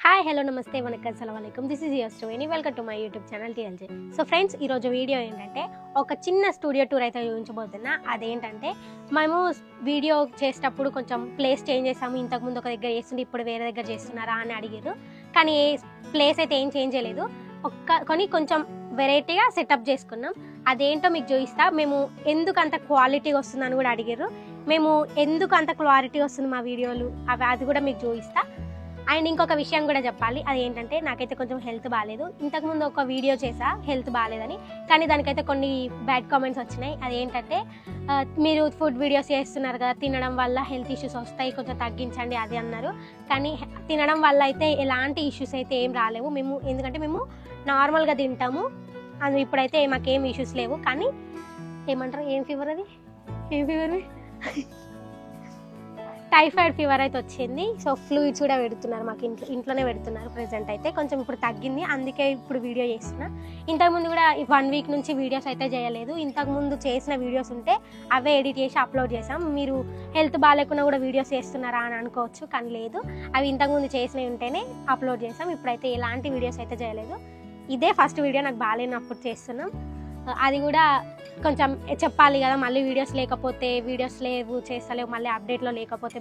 Hi hello నమస్తే వనక్కం అస్సలాము అలైకుం. This is your Sreeveni. Welcome to my YouTube channel TLJ. So friends, ఈరోజు వీడియో ఏంటంటే ఒక చిన్న స్టూడియో టూర్ అయితే చూపించబోతున్నా. అదేంటంటే మేము వీడియో చేసేటప్పుడు కొంచెం ప్లేస్ చేంజ్ చేసాము. ఇంతకుముందు ఒక దగ్గర చేస్తుంటే ఇప్పుడు వేరే దగ్గర చేస్తున్నారా అని అడిగారు. కానీ ప్లేస్ అయితే ఏం చేంజ్ చేయలేదు. కొంచెం వెరైటీగా సెటప్ చేసుకున్నాం. అదేంటో మీకు చూపిస్తా. మేము ఎందుకు అంత క్వాలిటీ వస్తుందని కూడా అడిగారు. మేము ఎందుకు అంత క్వాలిటీ వస్తుంది మా వీడియోలు అది కూడా మీకు చూపిస్తా. అండ్ ఇంకొక విషయం కూడా చెప్పాలి. అదేంటంటే నాకైతే కొంచెం హెల్త్ బాగాలేదు. ఇంతకుముందు ఒక వీడియో చేసా హెల్త్ బాగాలేదని, కానీ దానికైతే కొన్ని బ్యాడ్ కామెంట్స్ వచ్చినాయి. అదేంటంటే మీరు ఫుడ్ వీడియోస్ చేస్తున్నారు కదా, తినడం వల్ల హెల్త్ ఇష్యూస్ వస్తాయి, కొంచెం తగ్గించండి అది అన్నారు. కానీ తినడం వల్ల అయితే ఎలాంటి ఇష్యూస్ అయితే ఏం రాలేవు. ఎందుకంటే మేము నార్మల్గా తింటాము. అది ఇప్పుడైతే మాకేం ఇష్యూస్ లేవు. కానీ ఏమంటారు, ఏం ఫీవర్ అది, ఏం ఫీవర్, టైఫాయిడ్ ఫీవర్ అయితే వచ్చింది. సో ఫ్లూయిడ్స్ కూడా పెడుతున్నారు మాకు, ఇంట్లోనే పెడుతున్నారు ప్రెజెంట్ అయితే. కొంచెం ఇప్పుడు తగ్గింది, అందుకే ఇప్పుడు వీడియో చేస్తున్నా. ఇంతకుముందు కూడా 1 వీక్ నుంచి వీడియోస్ అయితే చేయలేదు. ఇంతకుముందు చేసిన వీడియోస్ ఉంటే అవే ఎడిట్ చేసి అప్లోడ్ చేసాం. మీరు హెల్త్ బాగాలేకుండా కూడా వీడియోస్ చేస్తున్నారా అని అనుకోవచ్చు, కానీ లేదు. అవి ఇంతకుముందు చేసినవి ఉంటేనే అప్లోడ్ చేసాం. ఇప్పుడైతే ఎలాంటి వీడియోస్ అయితే చేయలేదు. ఇదే ఫస్ట్ వీడియో నాకు బాగాలేనప్పుడు చేస్తున్నాం. అది కూడా కొంచెం చెప్పాలి కదా, మళ్ళీ వీడియోస్ లేకపోతే వీడియోస్ లేవు చేస్తలేవు, మళ్ళీ అప్డేట్లో లేకపోతే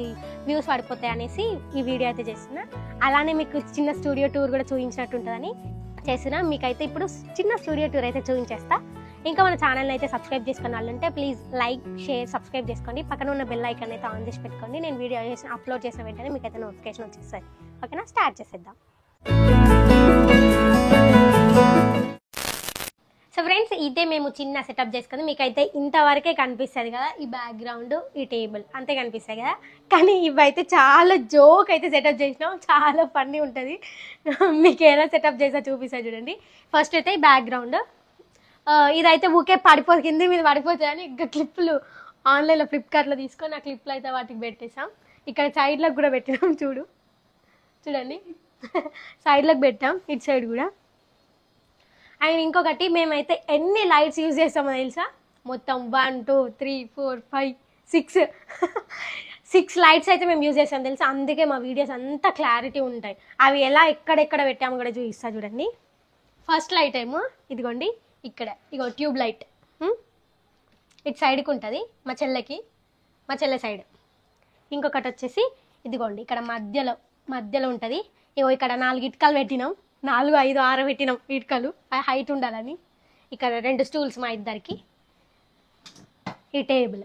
ఈ వ్యూస్ పడిపోతాయి అనేసి ఈ వీడియో అయితే చేస్తున్నా. అలానే మీకు చిన్న స్టూడియో టూర్ కూడా చూపించినట్టు ఉంటుందని చేస్తున్నా. మీకైతే ఇప్పుడు చిన్న స్టూడియో టూర్ అయితే చూపించేస్తా. ఇంకా మన ఛానల్ని అయితే సబ్స్క్రైబ్ చేసుకున్న వాళ్ళంటే ప్లీజ్ లైక్, షేర్, సబ్స్క్రైబ్ చేసుకోండి. పక్కన ఉన్న బెల్ ఐకాన్ అయితే ఆన్ చేసి పెట్టుకోండి. నేను వీడియో అప్లోడ్ చేసిన వెంటనే మీకు అయితే నోటిఫికేషన్ వచ్చేస్తుంది. ఓకేనా, స్టార్ట్ చేసేద్దాం. సో ఫ్రెండ్స్, ఇదే మేము చిన్న సెటప్ చేసుకుంది. మీకైతే ఇంతవరకే కనిపిస్తుంది కదా, ఈ బ్యాక్గ్రౌండ్, ఈ టేబుల్ అంతే కనిపిస్తాయి కదా. కానీ ఇవైతే చాలా జోక్ అయితే సెటప్ చేసినాం. చాలా ఫన్నీ ఉంటుంది. మీకు ఎలా సెటప్ చేసా చూపిస్తా చూడండి. ఫస్ట్ అయితే ఈ బ్యాక్గ్రౌండ్, ఇదైతే ఊకే కింద మీద పడిపోతాయని ఇంకా క్లిప్లు ఆన్లైన్లో ఫ్లిప్కార్ట్లో తీసుకొని ఆ క్లిప్లు అయితే వాటికి పెట్టేసాం. ఇక్కడ సైడ్లకు కూడా పెట్టినాం, చూడండి సైడ్లకు పెట్టాం, ఇటు సైడ్ కూడా. అండ్ ఇంకొకటి, మేమైతే ఎన్ని లైట్స్ యూజ్ చేస్తామో తెలుసా, మొత్తం 1 2 3 4 5 6 లైట్స్ అయితే మేము యూజ్ చేస్తాం తెలుసా. అందుకే మా వీడియోస్ అంతా క్లారిటీ ఉంటాయి. అవి ఎలా ఎక్కడెక్కడ పెట్టామో కూడా చూపిస్తా చూడండి. ఫస్ట్ లైట్ ఏమో ఇదిగోండి, ఇక్కడ ఇగో ట్యూబ్ లైట్ ఇటు సైడ్కి ఉంటుంది మా చెల్లె సైడ్. ఇంకొకటి వచ్చేసి ఇదిగోండి, ఇక్కడ మధ్యలో ఉంటుంది. ఇగో ఇక్కడ 4 ఇటుకలు పెట్టినాం, 4 5 6 పెట్టినాం ఇటుకలు, హైట్ ఉండాలని. ఇక్కడ 2 స్టూల్స్ మా ఇద్దరికి. ఈ టేబుల్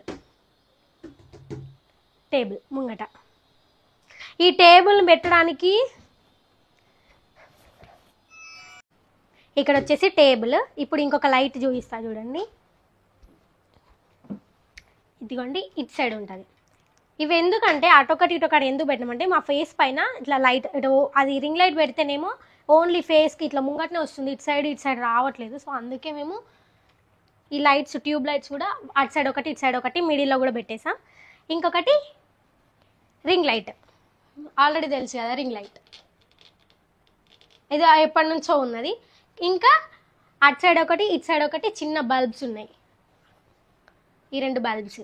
ముంగట. ఈ టేబుల్ పెట్టడానికి ఇక్కడ వచ్చేసి టేబుల్. ఇప్పుడు ఇంకొక లైట్ చూపిస్తా చూడండి. ఇదిగోండి, ఇటు సైడ్ ఉంటుంది. ఇవి ఎందుకంటే అటొకటి ఇటొకటి ఎందుకు పెట్టినామంటే, మా ఫేస్ పైన ఇట్లా లైట్, అది రింగ్ లైట్ పెడితేనేమో ఓన్లీ ఫేస్కి ఇట్లా ముంగటనే వస్తుంది, ఇటు సైడ్ రావట్లేదు. సో అందుకే మేము ఈ లైట్స్, ట్యూబ్ లైట్స్ కూడా అటు సైడ్ ఒకటి ఇటు సైడ్ ఒకటి మిడిల్లో కూడా పెట్టేసాం. ఇంకొకటి రింగ్ లైట్, ఆల్రెడీ తెలుసు కదా రింగ్ లైట్, ఇది ఎప్పటి నుంచో ఉన్నది. ఇంకా అటు సైడ్ ఒకటి ఇటు సైడ్ ఒకటి చిన్న బల్బ్స్ ఉన్నాయి, ఈ 2 బల్బ్స్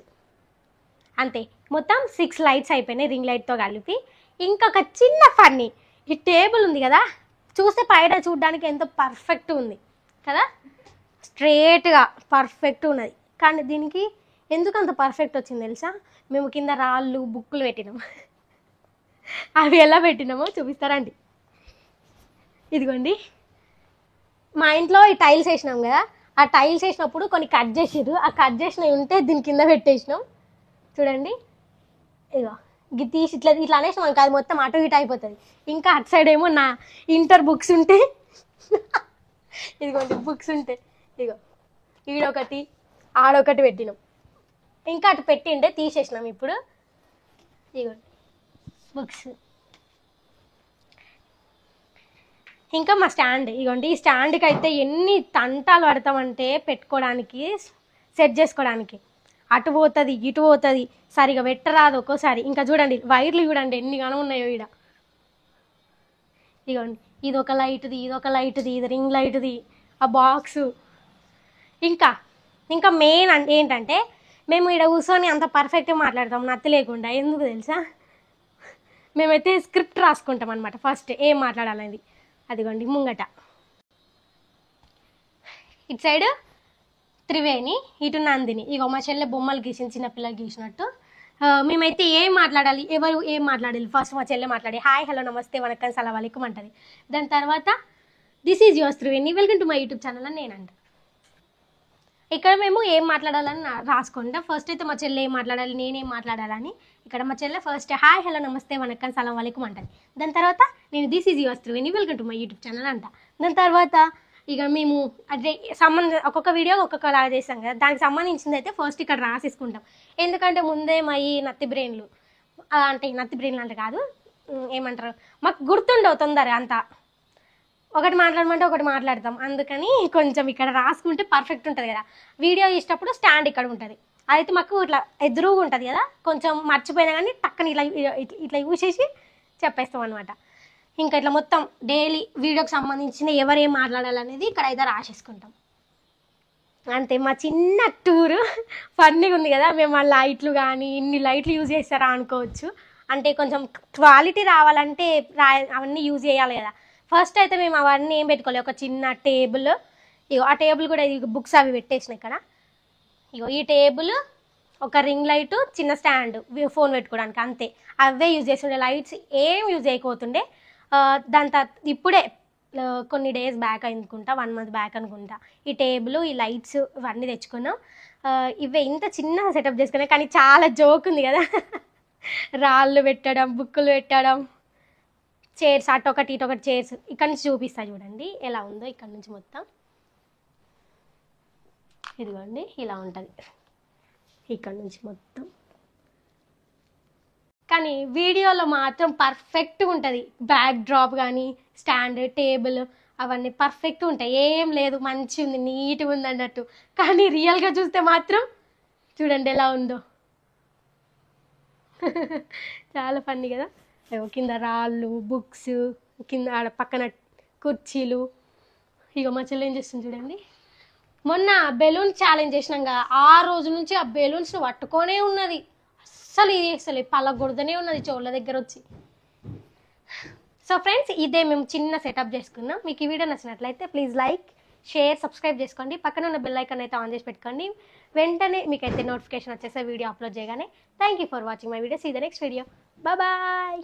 అంతే. మొత్తం 6 లైట్స్ అయిపోయినాయి రింగ్ లైట్తో కలిపి. ఇంకొక చిన్న ఫన్నీ, ఈ టేబుల్ ఉంది కదా, చూస్తే పైన చూడడానికి ఎంతో పర్ఫెక్ట్ ఉంది కదా, స్ట్రేట్గా పర్ఫెక్ట్ ఉన్నది. కానీ దీనికి ఎందుకు అంత పర్ఫెక్ట్ వచ్చింది తెలుసా, మేము కింద రాళ్ళు బుక్కులు పెట్టినాము. అవి ఎలా పెట్టినామో చూపిస్తారండి. ఇదిగోండి, మా ఇంట్లో ఈ టైల్స్ వేసినాం కదా, ఆ టైల్స్ వేసినప్పుడు కొన్ని కట్ చేసిర్రు. ఆ కట్ చేసినవి ఉంటే దీని కింద పెట్టేసినాం చూడండి. ఇగో తీసి ఇట్లా అనేసి మనకు అది మొత్తం అటు ఇటు అయిపోతుంది. ఇంకా అటు సైడ్ ఏమో నా ఇంటర్ బుక్స్ ఉంటే, ఇదిగోండి బుక్స్ ఉంటాయి, ఇగో ఈడొకటి ఆడొకటి పెట్టినాం. ఇంకా అటు పెట్టిండే తీసేసినాం. ఇప్పుడు ఇదిగోండి బుక్స్. ఇంకా మా స్టాండ్, ఇగోండి ఈ స్టాండ్కి అయితే ఎన్ని తంటాలు పడతామంటే పెట్టుకోవడానికి, సెట్ చేసుకోవడానికి. అటు పోతుంది ఇటు పోతుంది, సరిగా పెట్టరాదు ఒక్కోసారి. ఇంకా చూడండి వైర్లు చూడండి ఎన్ని గానం ఉన్నాయో ఈడ. ఇదిగోండి, ఇదొక లైట్ది, ఇది రింగ్ లైట్ది, ఆ బాక్సు. ఇంకా మెయిన్ ఏంటంటే, మేము ఈడ కూర్చొని అంత పర్ఫెక్ట్గా మాట్లాడతాం నత్తి లేకుండా. ఎందుకు తెలుసా, మేమైతే స్క్రిప్ట్ రాసుకుంటాం అనమాట ఫస్ట్ ఏం మాట్లాడాలనేది. అదిగోండి ముంగట ఇటు సైడ్ త్రివేణి, ఇటు నందిని. ఇగో మా చెల్లె బొమ్మలు గీసింది చిన్నపిల్లలు గీసినట్టు. మేమైతే ఏం మాట్లాడాలి, ఎవరు ఏం మాట్లాడాలి, ఫస్ట్ మా చెల్లె మాట్లాడి హాయ్ హలో నమస్తే వనక్కం సలాం అలైకుం అంటది. దాని తర్వాత this is yours Triveni, welcome to my YouTube channel అని నేనంట. ఇక్కడ మేము ఏం మాట్లాడాలని రాసుకుంటాం. ఫస్ట్ అయితే మా చెల్లె ఏం మాట్లాడాలి, నేనేం మాట్లాడాలని. ఇక్కడ మా చెల్లె ఫస్ట్ హాయ్ హలో నమస్తే వనక్కం సలాం అలైకుం అంటది. దాని తర్వాత నేను this is yours Triveni, welcome to my YouTube channel అంట. దాని తర్వాత ఇక మేము అదే ఒక్కొక్క వీడియో ఒక్కొక్కలాగా చేస్తాం కదా, దానికి సంబంధించింది అయితే ఫస్ట్ ఇక్కడ రాసేసుకుంటాం. ఎందుకంటే ముందే మా ఈ నత్తి బ్రెయిన్లు అంటే నత్తి బ్రెయిన్లు అంటే కాదు, ఏమంటారు, మాకు గుర్తుండవు తొందరగా అంతా. ఒకటి మాట్లాడమంటే ఒకటి మాట్లాడతాం, అందుకని కొంచెం ఇక్కడ రాసుకుంటే పర్ఫెక్ట్ ఉంటుంది కదా. వీడియో ఇచ్చినప్పుడు స్టాండ్ ఇక్కడ ఉంటుంది, అదైతే మాకు ఇట్లా ఎదురుగా ఉంటుంది కదా, కొంచెం మర్చిపోయినా కానీ టక్కని ఇట్లా ఇట్లా యూజ్ చేసి చెప్పేస్తాం అనమాట. ఇంకా ఇట్లా మొత్తం డైలీ వీడియోకి సంబంధించిన ఎవరేం మాట్లాడాలనేది ఇక్కడ అయితే రాసేసుకుంటాం అంతే. మా చిన్న టూరు ఫన్నీగా ఉంది కదా. మేము ఆ లైట్లు కానీ ఇన్ని లైట్లు యూజ్ చేస్తారా అనుకోవచ్చు, అంటే కొంచెం క్వాలిటీ రావాలంటే అవన్నీ యూజ్ చేయాలి కదా. ఫస్ట్ అయితే మేము అవన్నీ ఏం పెట్టుకోవాలి, ఒక చిన్న టేబుల్, ఇగో ఆ టేబుల్ కూడా బుక్స్ అవి పెట్టేసిన ఇక్కడ. ఇగో ఈ టేబుల్, ఒక రింగ్ లైటు, చిన్న స్టాండ్ ఫోన్ పెట్టుకోవడానికి, అంతే. అవే యూజ్ చేస్తుండే, లైట్స్ ఏం యూజ్ చేయకపోతుండే. దాని తర్వాత ఇప్పుడే కొన్ని డేస్ బ్యాక్ అనుకుంటా, 1 month బ్యాక్ అనుకుంటా, ఈ టేబుల్ ఈ లైట్స్ ఇవన్నీ తెచ్చుకున్నాం. ఇవే ఇంత చిన్నగా సెటప్ చేసుకున్నాం, కానీ చాలా జోక్ ఉంది కదా. రాళ్ళు పెట్టడం, బుక్కులు పెట్టడం, చైర్స్ అటొకటి ఇటొకటి చైర్స్. ఇక్కడ నుంచి చూపిస్తా చూడండి ఎలా ఉందో. ఇక్కడ నుంచి మొత్తం ఇదిగోండి ఇలా ఉంటుంది ఇక్కడ నుంచి మొత్తం. కానీ వీడియోలో మాత్రం పర్ఫెక్ట్గా ఉంటుంది, బ్యాక్ డ్రాప్ కానీ స్టాండ్ టేబుల్ అవన్నీ పర్ఫెక్ట్గా ఉంటాయి, ఏం లేదు, మంచిగా ఉంది, నీట్గా ఉంది అన్నట్టు. కానీ రియల్గా చూస్తే మాత్రం చూడండి ఎలా ఉందో. చాలా ఫన్నీ కదా. కింద రాళ్ళు, బుక్స్, కింద ఆడ పక్కన కుర్చీలు. ఇక మా చెల్లి ఏం చేస్తుంది చూడండి. మొన్న బెలూన్ ఛాలెంజ్ చేసినాక ఆ రోజు నుంచి ఆ బెలూన్స్ పట్టుకొనే ఉన్నది, అస్సలు ఇది అసలు పలగొడదనే ఉన్నది చెవుల దగ్గర వచ్చి. సో ఫ్రెండ్స్, ఇదే మేము చిన్న సెటప్ చేసుకున్నాం. మీకు ఈ వీడియో నచ్చినట్లయితే ప్లీజ్ లైక్, షేర్, సబ్స్క్రైబ్ చేసుకోండి. పక్కన ఉన్న బెల్ ఐకాన్ అయితే ఆన్ చేసి పెట్టుకోండి, వెంటనే మీకైతే నోటిఫికేషన్ వచ్చేసే వీడియో అప్లోడ్ చేయగానే. Thank you for watching my video. See the next video. Bye.